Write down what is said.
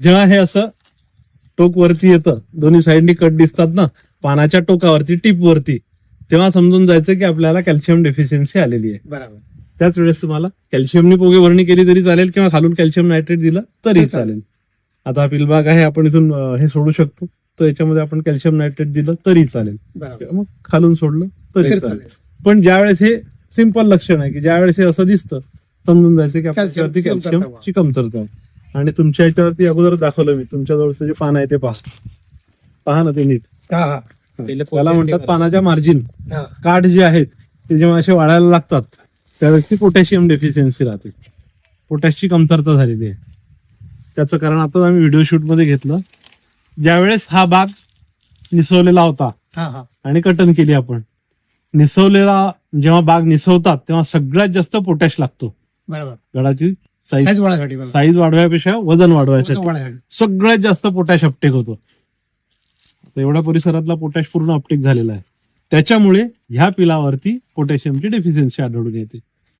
जेव्हा हे असं टोक वरती येतं, दोन्ही साईडनी कट दिसतात ना पानाच्या टोकावरती, टिप वरती, तेव्हा समजून जायचं की आपल्याला कॅल्शियम डेफिशियन्सी आलेली आहे. बरोबर. त्याच वेळेस तुम्हाला कॅल्शियमनी पोगे भरणी केली तरी चालेल किंवा खालून कॅल्शियम नायट्रेट दिलं तरी चालेल. आता हा पिलबाग आहे, आपण इथून हे सोडू शकतो, तर याच्यामध्ये आपण कॅल्शियम नायट्रेट दिलं तरी चालेल, मग खालून सोडलं तरी चालेल. पण ज्यावेळेस हे सिंपल लक्षण आहे की ज्यावेळेस हे असं दिसतं समजून जायचं की आपल्यावरती कॅल्शियमची कमतरता आहे. आणि तुमच्या याच्यावरती अगोदर दाखवलं मी, तुमच्या जवळचं जे पान आहे ते पहा ना ते नीट. त्याला म्हणतात पानाच्या मार्जिन, काठ जे आहेत ते जेव्हा असे वाढायला लागतात त्यावेळेस ती पोटॅशियम डेफिशियन्सी राहते, पोटॅशची कमतरता झालेली आहे. त्याचं कारण आता आम्ही व्हिडिओ शूट मध्ये घेतलं. ज्यावेळेस हा बाग निसवलेला होता आणि कटन केली आपण, निसवलेला जेव्हा बाग निसवतात तेव्हा सगळ्यात जास्त पोटॅश लागतो. बरोबर. गडाची साईज वाढण्यासाठी वाढवायपेक्षा वजन वाढवायसाठी सगळ्यात जास्त पोटॅश अपटेक होतो. एवढ्या परिसरातला पोटॅश पूर्ण अपटेक झालेला आहे. त्याच्यामुळे ह्या पिलावरती पोटॅशियमची डेफिशियन्सी आढळून येते.